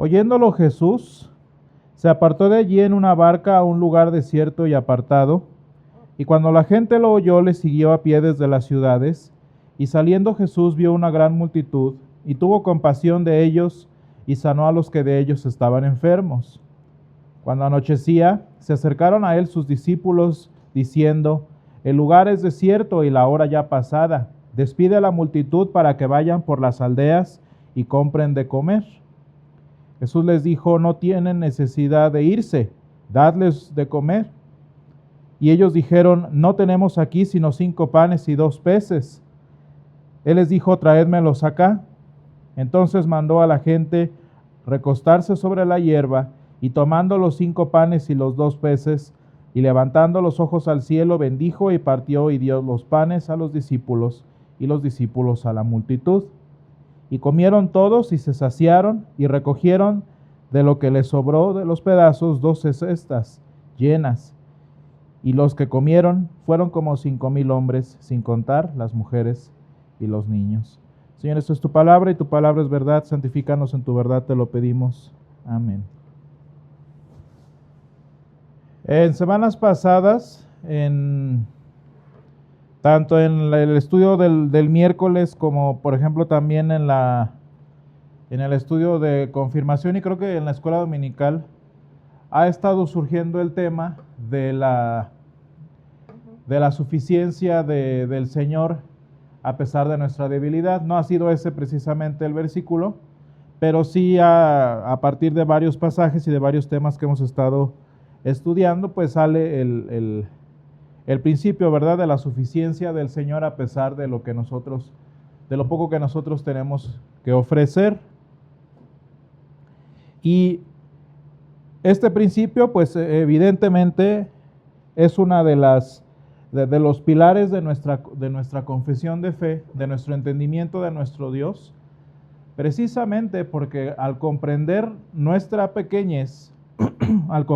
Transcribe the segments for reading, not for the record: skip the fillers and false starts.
Oyéndolo Jesús, se apartó de allí en una barca a un lugar desierto y apartado, y cuando la gente lo oyó, le siguió a pie desde las ciudades, y saliendo Jesús vio una gran multitud, y tuvo compasión de ellos, y sanó a los que de ellos estaban enfermos. Cuando anochecía, se acercaron a él sus discípulos, diciendo: el lugar es desierto y la hora ya pasada. Despide a la multitud para que vayan por las aldeas y compren de comer. Jesús les dijo: no tienen necesidad de irse, dadles de comer. Y ellos dijeron: no tenemos aquí sino 5 panes y 2 peces. Él les dijo: traédmelos acá. Entonces mandó a la gente recostarse sobre la hierba, y tomando los 5 panes y los 2 peces, y levantando los ojos al cielo, bendijo y partió y dio los panes a los discípulos, y los discípulos a la multitud. Y comieron todos y se saciaron, y recogieron de lo que les sobró de los pedazos 12 cestas llenas. Y los que comieron fueron como 5,000 hombres, sin contar las mujeres y los niños. Señor, esto es tu palabra y tu palabra es verdad. Santifícanos en tu verdad, te lo pedimos. Amén. En semanas pasadas, tanto en el estudio del miércoles como por ejemplo también en el estudio de confirmación y creo que en la escuela dominical, ha estado surgiendo el tema de la suficiencia del Señor a pesar de nuestra debilidad. No ha sido ese precisamente el versículo, pero sí a partir de varios pasajes y de varios temas que hemos estado estudiando, pues sale el principio, ¿verdad?, de la suficiencia del Señor a pesar de lo poco que nosotros tenemos que ofrecer. Y este principio, pues evidentemente es una de los pilares de nuestra confesión de fe, de nuestro entendimiento de nuestro Dios, precisamente porque al comprender nuestra pequeñez, al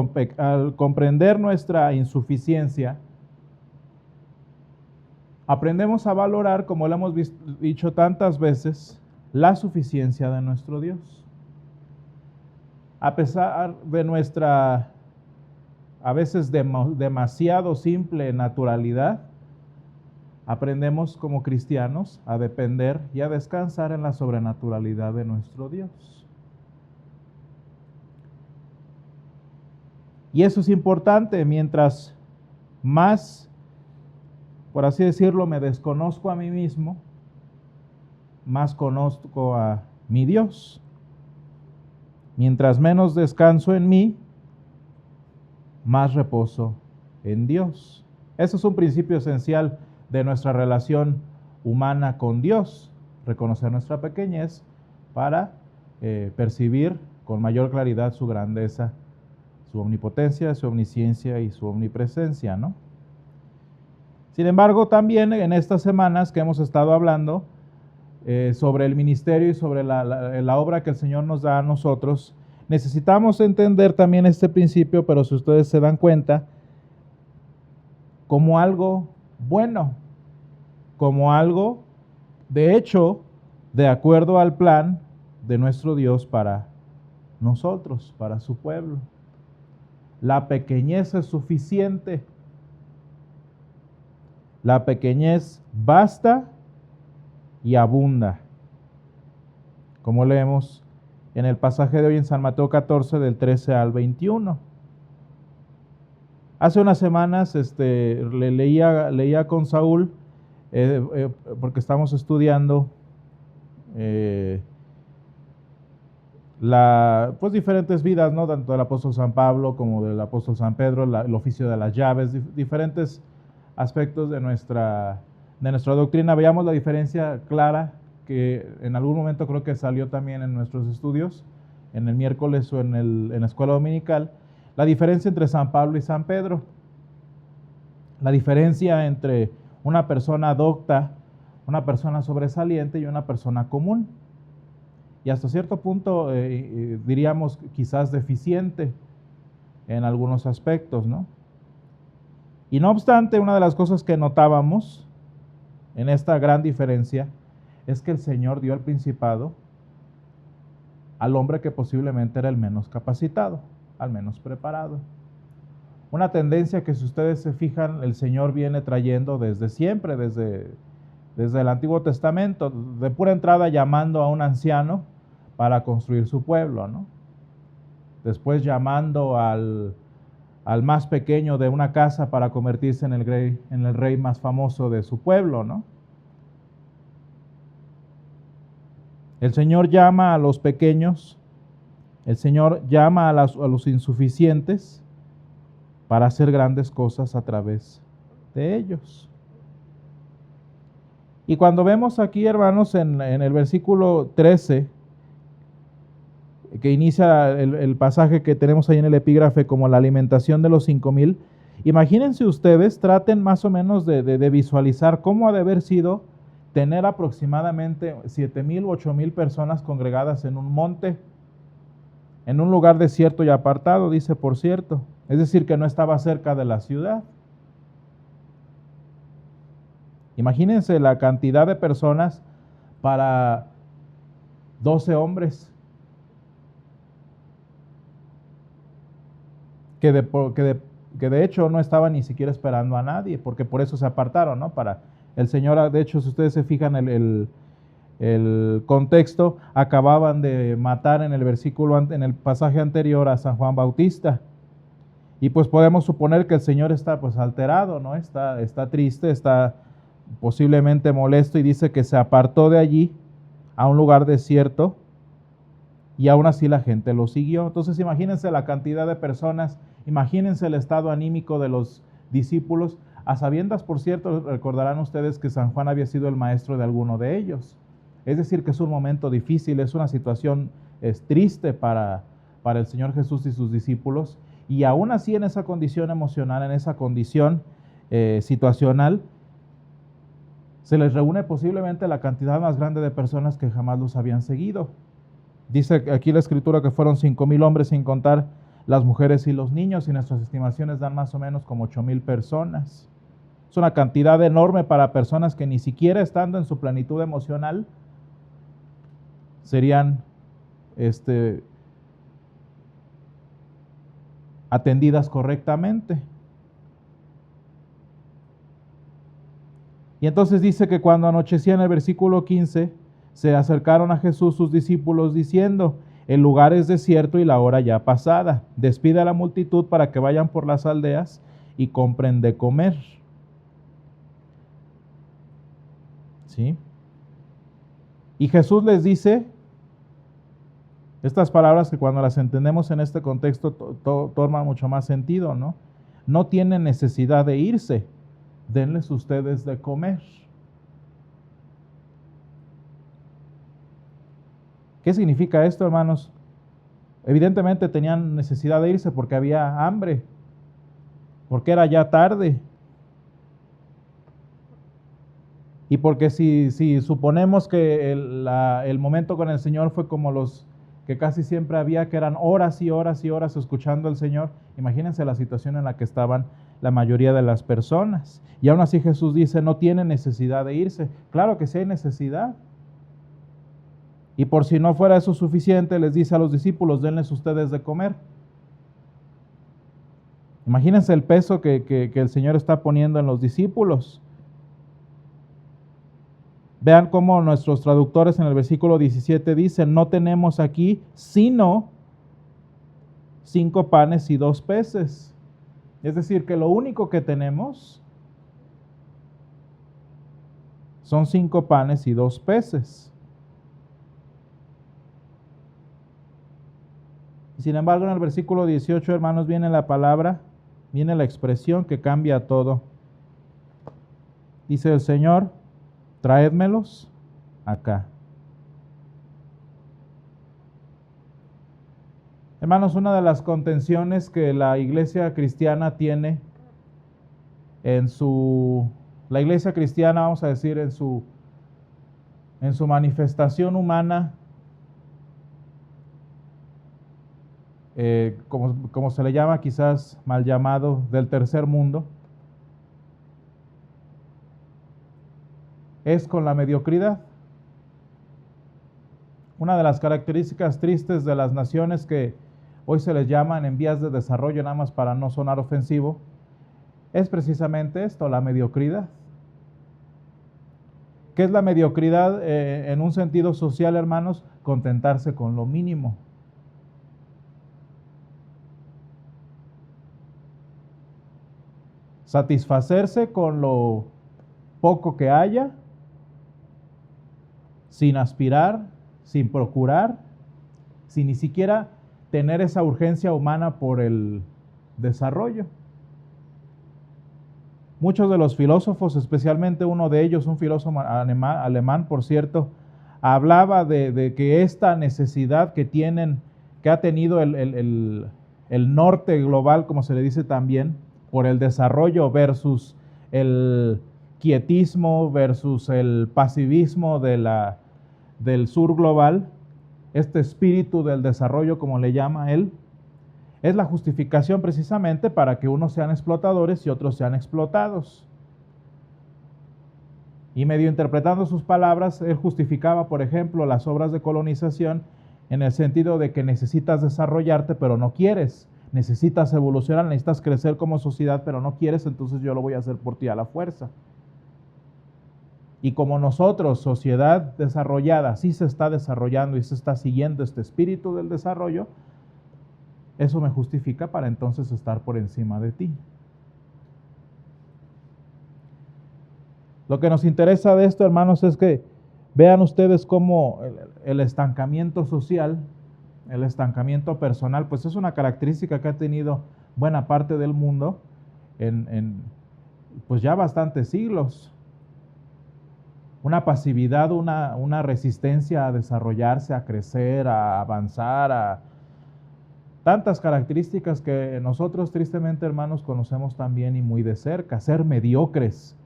comprender nuestra insuficiencia, aprendemos a valorar, como lo hemos dicho tantas veces, la suficiencia de nuestro Dios. A pesar de nuestra, a veces demasiado simple naturalidad, aprendemos como cristianos a depender y a descansar en la sobrenaturalidad de nuestro Dios. Y eso es importante. Mientras más, por así decirlo, me desconozco a mí mismo, más conozco a mi Dios. Mientras menos descanso en mí, más reposo en Dios. Eso es un principio esencial de nuestra relación humana con Dios. Reconocer nuestra pequeñez para percibir con mayor claridad su grandeza, su omnipotencia, su omnisciencia y su omnipresencia, ¿no? Sin embargo, también en estas semanas que hemos estado hablando sobre el ministerio y sobre la obra que el Señor nos da a nosotros, necesitamos entender también este principio, pero si ustedes se dan cuenta, como algo bueno, como algo, de hecho, de acuerdo al plan de nuestro Dios para nosotros, para su pueblo. La pequeñez es suficiente. La pequeñez basta y abunda, como leemos en el pasaje de hoy en San Mateo 14, del 13 al 21. Hace unas semanas leía con Saúl, porque estamos estudiando diferentes vidas, ¿no?, tanto del apóstol San Pablo como del apóstol San Pedro, el oficio de las llaves, diferentes aspectos de nuestra doctrina. Veíamos la diferencia clara que en algún momento creo que salió también en nuestros estudios, en el miércoles o en la escuela dominical, la diferencia entre San Pablo y San Pedro, la diferencia entre una persona docta, una persona sobresaliente y una persona común, y hasta cierto punto diríamos quizás deficiente en algunos aspectos, ¿no? Y no obstante, una de las cosas que notábamos en esta gran diferencia es que el Señor dio el principado al hombre que posiblemente era el menos capacitado, al menos preparado. Una tendencia que, si ustedes se fijan, el Señor viene trayendo desde siempre, desde el Antiguo Testamento, de pura entrada llamando a un anciano para construir su pueblo, ¿no? Después llamando al más pequeño de una casa para convertirse en el rey más famoso de su pueblo, ¿no? El Señor llama a los pequeños, el Señor llama a los insuficientes para hacer grandes cosas a través de ellos. Y cuando vemos aquí, hermanos, en el versículo 13, que inicia el pasaje que tenemos ahí en el epígrafe como la alimentación de los 5,000, imagínense ustedes, traten más o menos de visualizar cómo ha de haber sido tener aproximadamente 7,000 u 8,000 personas congregadas en un monte, en un lugar desierto y apartado, dice, por cierto. Es decir, que no estaba cerca de la ciudad. Imagínense la cantidad de personas para 12 hombres. Que de hecho no estaban ni siquiera esperando a nadie, porque por eso se apartaron, ¿no? Para el Señor, de hecho, si ustedes se fijan el contexto, acababan de matar en el pasaje anterior a San Juan Bautista. Y pues podemos suponer que el Señor está pues alterado, ¿no? Está triste, está posiblemente molesto, y dice que se apartó de allí a un lugar desierto, y aún así la gente lo siguió. Entonces imagínense la cantidad de personas, imagínense el estado anímico de los discípulos, a sabiendas, por cierto, recordarán ustedes que San Juan había sido el maestro de alguno de ellos. Es decir, que es un momento difícil, es una situación triste para el Señor Jesús y sus discípulos, y aún así en esa condición emocional, en esa condición situacional, se les reúne posiblemente la cantidad más grande de personas que jamás los habían seguido. Dice aquí la Escritura que fueron 5,000 hombres, sin contar las mujeres y los niños, y nuestras estimaciones dan más o menos como 8,000 personas. Es una cantidad enorme para personas que ni siquiera estando en su plenitud emocional serían atendidas correctamente. Y entonces dice que cuando anochecía, en el versículo 15, se acercaron a Jesús sus discípulos diciendo: el lugar es desierto y la hora ya pasada. Despide a la multitud para que vayan por las aldeas y compren de comer. ¿Sí? Y Jesús les dice estas palabras que, cuando las entendemos en este contexto, toman mucho más sentido, ¿no? No tienen necesidad de irse, denles ustedes de comer. ¿Qué significa esto, hermanos? Evidentemente tenían necesidad de irse porque había hambre, porque era ya tarde. Y porque si suponemos que el momento con el Señor fue como los que casi siempre había, que eran horas y horas y horas escuchando al Señor, imagínense la situación en la que estaban la mayoría de las personas. Y aún así Jesús dice: no tiene necesidad de irse. Claro que sí hay necesidad. Y por si no fuera eso suficiente, les dice a los discípulos: denles ustedes de comer. Imagínense el peso que el Señor está poniendo en los discípulos. Vean cómo nuestros traductores en el versículo 17 dicen: no tenemos aquí sino 5 panes y 2 peces. Es decir, que lo único que tenemos son 5 panes y 2 peces. Sin embargo, en el versículo 18, hermanos, viene la palabra, viene la expresión que cambia todo. Dice el Señor: traédmelos acá. Hermanos, una de las contenciones que la iglesia cristiana tiene la iglesia cristiana, vamos a decir, en su manifestación humana, como se le llama, quizás mal llamado, del tercer mundo, es con la mediocridad. Una de las características tristes de las naciones que hoy se les llaman en vías de desarrollo, nada más para no sonar ofensivo, es precisamente esto, la mediocridad. ¿Qué es la mediocridad en un sentido social, hermanos? Contentarse con lo mínimo. Satisfacerse con lo poco que haya, sin aspirar, sin procurar, sin ni siquiera tener esa urgencia humana por el desarrollo. Muchos de los filósofos, especialmente uno de ellos, un filósofo alemán, por cierto, hablaba de que esta necesidad que ha tenido el norte global, como se le dice también, por el desarrollo versus el quietismo, versus el pasivismo del sur global, este espíritu del desarrollo, como le llama él, es la justificación precisamente para que unos sean explotadores y otros sean explotados. Y medio interpretando sus palabras, él justificaba, por ejemplo, las obras de colonización en el sentido de que necesitas desarrollarte, pero no quieres. Necesitas evolucionar, necesitas crecer como sociedad, pero no quieres, entonces yo lo voy a hacer por ti a la fuerza. Y como nosotros, sociedad desarrollada, sí se está desarrollando y se está siguiendo este espíritu del desarrollo, eso me justifica para entonces estar por encima de ti. Lo que nos interesa de esto, hermanos, es que vean ustedes cómo el estancamiento social, el estancamiento personal, pues es una característica que ha tenido buena parte del mundo pues ya bastantes siglos. Una pasividad, una resistencia a desarrollarse, a crecer, a avanzar, a tantas características que nosotros tristemente, hermanos, conocemos también y muy de cerca. Ser mediocres,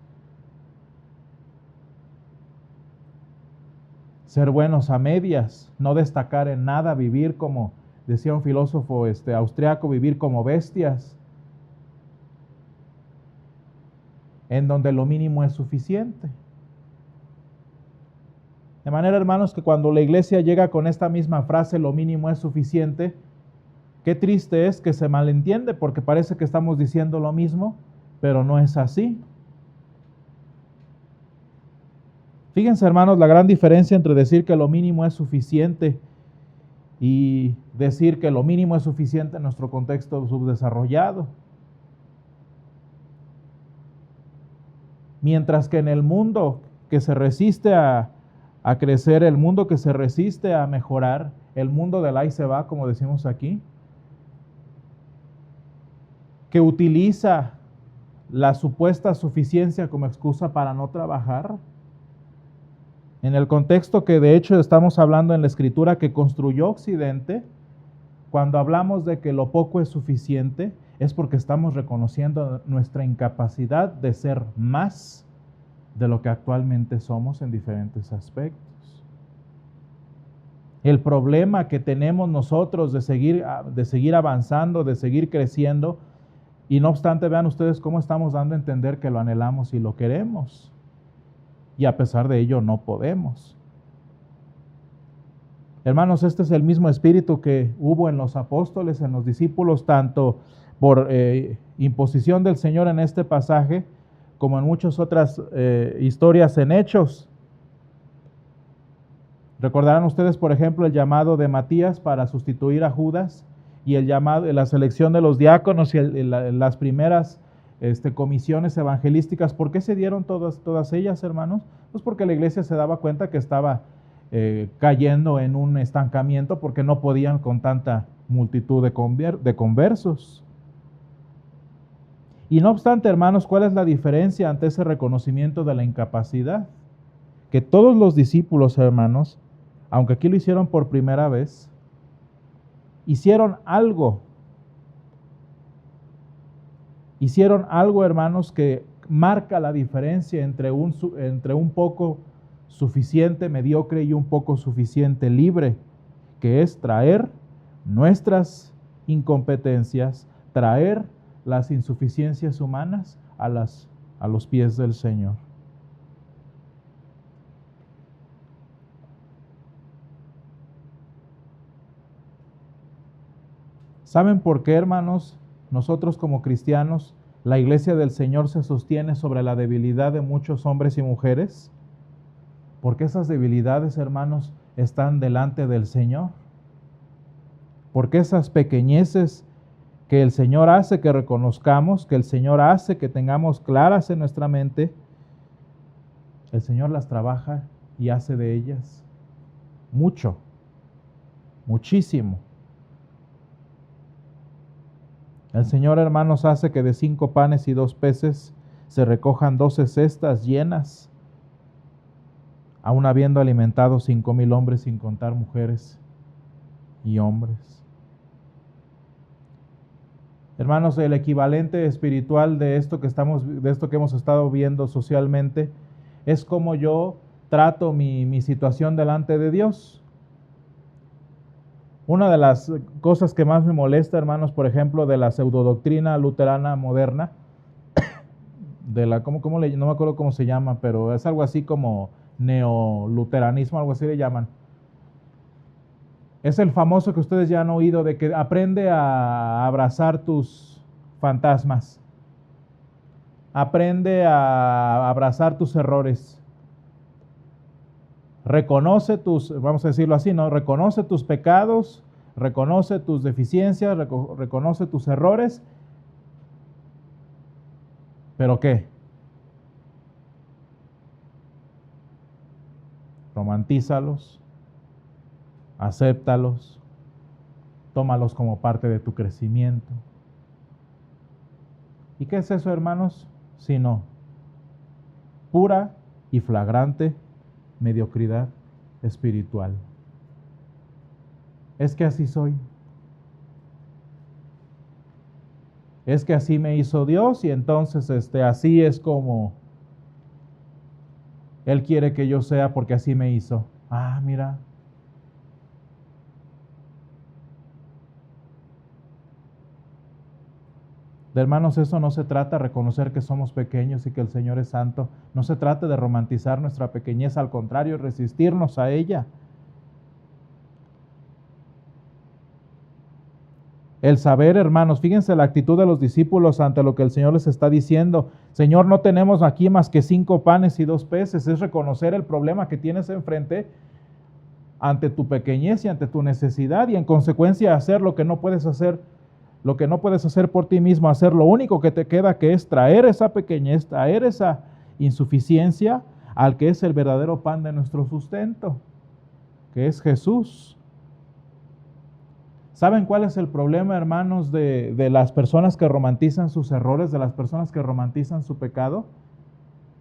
ser buenos a medias, no destacar en nada, vivir como decía un filósofo austriaco, vivir como bestias, en donde lo mínimo es suficiente. De manera, hermanos, que cuando la iglesia llega con esta misma frase, lo mínimo es suficiente, qué triste es que se malentiende, porque parece que estamos diciendo lo mismo, pero no es así. Fíjense, hermanos, la gran diferencia entre decir que lo mínimo es suficiente y decir que lo mínimo es suficiente en nuestro contexto subdesarrollado. Mientras que en el mundo que se resiste a crecer, el mundo que se resiste a mejorar, el mundo del ahí se va, como decimos aquí, que utiliza la supuesta suficiencia como excusa para no trabajar, en el contexto que de hecho estamos hablando en la escritura que construyó Occidente, cuando hablamos de que lo poco es suficiente, es porque estamos reconociendo nuestra incapacidad de ser más de lo que actualmente somos en diferentes aspectos. El problema que tenemos nosotros de seguir avanzando, de seguir creciendo, y no obstante, vean ustedes cómo estamos dando a entender que lo anhelamos y lo queremos. Y a pesar de ello no podemos. Hermanos, este es el mismo espíritu que hubo en los apóstoles, en los discípulos, tanto por imposición del Señor en este pasaje, como en muchas otras historias en Hechos. Recordarán ustedes, por ejemplo, el llamado de Matías para sustituir a Judas y la selección de los diáconos y las primeras comisiones evangelísticas. ¿Por qué se dieron todas ellas, hermanos? Pues porque la iglesia se daba cuenta que estaba cayendo en un estancamiento porque no podían con tanta multitud de conversos. Y no obstante, hermanos, ¿cuál es la diferencia ante ese reconocimiento de la incapacidad? Que todos los discípulos, hermanos, aunque aquí lo hicieron por primera vez, hicieron algo, hermanos, que marca la diferencia entre un poco suficiente mediocre y un poco suficiente libre, que es traer nuestras incompetencias, traer las insuficiencias humanas a los pies del Señor. ¿Saben por qué, hermanos? Nosotros como cristianos, la iglesia del Señor se sostiene sobre la debilidad de muchos hombres y mujeres. Porque esas debilidades, hermanos, están delante del Señor. Porque esas pequeñeces que el Señor hace que reconozcamos, que el Señor hace que tengamos claras en nuestra mente, el Señor las trabaja y hace de ellas mucho, muchísimo. El Señor, hermanos, hace que de 5 panes y 2 peces se recojan 12 cestas llenas, aun habiendo alimentado 5,000 hombres, sin contar mujeres y hombres. Hermanos, el equivalente espiritual de esto que hemos estado viendo socialmente es como yo trato mi situación delante de Dios. Una de las cosas que más me molesta, hermanos, por ejemplo, de la pseudodoctrina luterana moderna, no me acuerdo cómo se llama, pero es algo así como neoluteranismo, algo así le llaman. Es el famoso que ustedes ya han oído de que aprende a abrazar tus fantasmas. Aprende a abrazar tus errores. Reconoce vamos a decirlo así, ¿no? Reconoce tus pecados, reconoce tus deficiencias, reconoce tus errores. ¿Pero qué? Romantízalos, acéptalos, tómalos como parte de tu crecimiento. ¿Y qué es eso, hermanos? Sino pura y flagrante mediocridad espiritual. Es que así soy. Es que así me hizo Dios y entonces así es como Él quiere que yo sea porque así me hizo. Ah, mira. De hermanos, eso no se trata de reconocer que somos pequeños y que el Señor es santo. No se trata de romantizar nuestra pequeñez, al contrario, resistirnos a ella. El saber, hermanos, fíjense la actitud de los discípulos ante lo que el Señor les está diciendo. Señor, no tenemos aquí más que 5 panes y 2 peces. Es reconocer el problema que tienes enfrente ante tu pequeñez y ante tu necesidad, y en consecuencia hacer lo que no puedes hacer por ti mismo, hacer lo único que te queda, que es traer esa pequeñez, traer esa insuficiencia al que es el verdadero pan de nuestro sustento, que es Jesús. ¿Saben cuál es el problema, hermanos, de las personas que romantizan sus errores, de las personas que romantizan su pecado?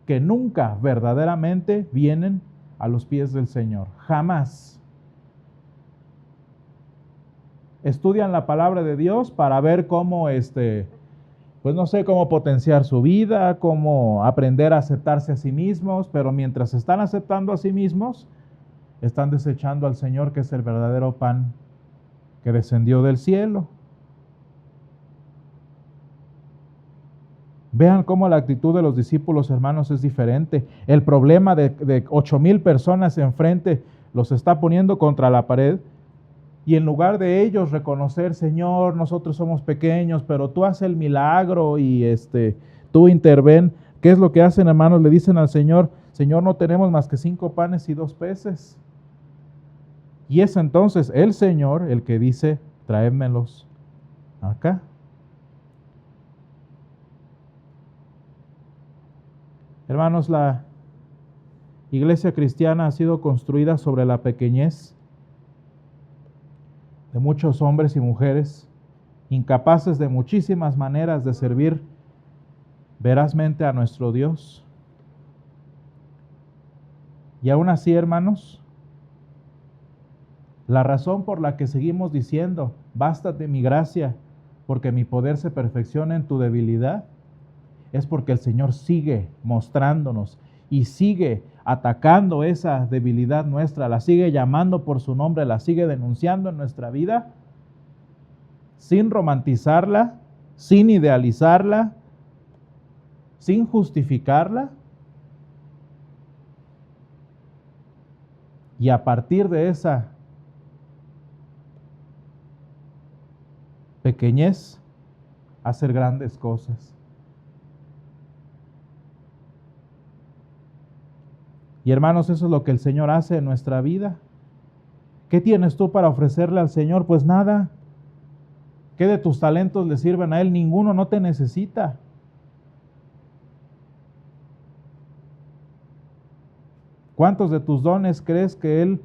Que nunca verdaderamente vienen a los pies del Señor, jamás. Estudian la palabra de Dios para ver cómo, pues no sé, cómo potenciar su vida, cómo aprender a aceptarse a sí mismos, pero mientras están aceptando a sí mismos, están desechando al Señor, que es el verdadero pan que descendió del cielo. Vean cómo la actitud de los discípulos, hermanos, es diferente. El problema de 8,000 personas enfrente los está poniendo contra la pared. Y en lugar de ellos reconocer, Señor, nosotros somos pequeños, pero tú haces el milagro y tú interven. ¿Qué es lo que hacen, hermanos? Le dicen al Señor, Señor, no tenemos más que 5 panes y 2 peces. Y es entonces el Señor el que dice, tráemelos acá. Hermanos, la iglesia cristiana ha sido construida sobre la pequeñez de muchos hombres y mujeres, incapaces de muchísimas maneras de servir verazmente a nuestro Dios. Y aún así, hermanos, la razón por la que seguimos diciendo, bástate mi gracia, porque mi poder se perfecciona en tu debilidad, es porque el Señor sigue mostrándonos y sigue atacando esa debilidad nuestra, la sigue llamando por su nombre, la sigue denunciando en nuestra vida, sin romantizarla, sin idealizarla, sin justificarla. Y a partir de esa pequeñez hacer grandes cosas. Y hermanos, eso es lo que el Señor hace en nuestra vida. ¿Qué tienes tú para ofrecerle al Señor? Pues nada. ¿Qué de tus talentos le sirven a Él? Ninguno, no te necesita. ¿Cuántos de tus dones crees que Él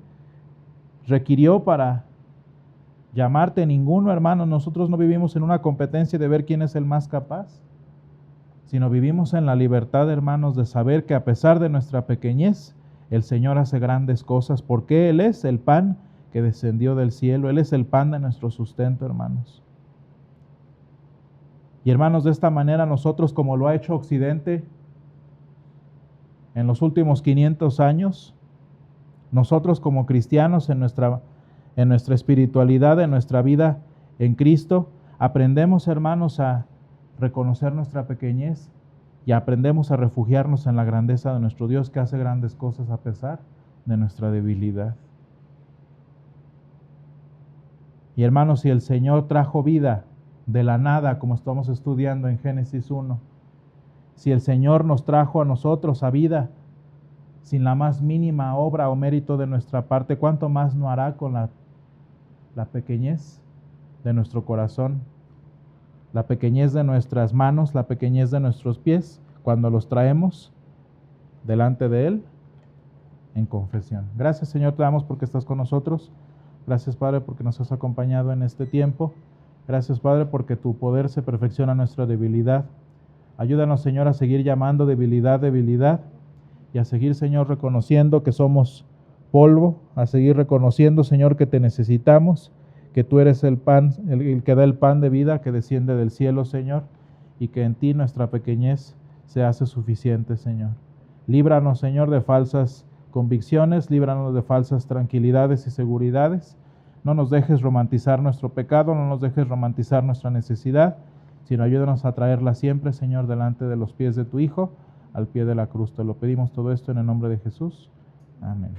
requirió para llamarte? Ninguno, hermanos. Nosotros no vivimos en una competencia de ver quién es el más capaz, sino vivimos en la libertad, hermanos, de saber que a pesar de nuestra pequeñez, el Señor hace grandes cosas, porque Él es el pan que descendió del cielo. Él es el pan de nuestro sustento, hermanos. Y hermanos, de esta manera nosotros, como lo ha hecho Occidente en los últimos 500 años, nosotros como cristianos en nuestra espiritualidad, en nuestra vida en Cristo, aprendemos, hermanos, a reconocer nuestra pequeñez y aprendemos a refugiarnos en la grandeza de nuestro Dios, que hace grandes cosas a pesar de nuestra debilidad. Y hermanos, si el Señor trajo vida de la nada, como estamos estudiando en Génesis 1, si el Señor nos trajo a nosotros a vida sin la más mínima obra o mérito de nuestra parte, ¿cuánto más no hará con la pequeñez de nuestro corazón, la pequeñez de nuestras manos, la pequeñez de nuestros pies, cuando los traemos delante de Él en confesión? Gracias, Señor, te damos porque estás con nosotros. Gracias, Padre, porque nos has acompañado en este tiempo. Gracias, Padre, porque tu poder se perfecciona en nuestra debilidad. Ayúdanos, Señor, a seguir llamando debilidad, debilidad, y a seguir, Señor, reconociendo que somos polvo, a seguir reconociendo, Señor, que te necesitamos, que tú eres el pan, el que da el pan de vida que desciende del cielo, Señor, y que en ti nuestra pequeñez se hace suficiente, Señor. Líbranos, Señor, de falsas convicciones, líbranos de falsas tranquilidades y seguridades. No nos dejes romantizar nuestro pecado, no nos dejes romantizar nuestra necesidad, sino ayúdanos a traerla siempre, Señor, delante de los pies de tu Hijo, al pie de la cruz. Te lo pedimos todo esto en el nombre de Jesús. Amén.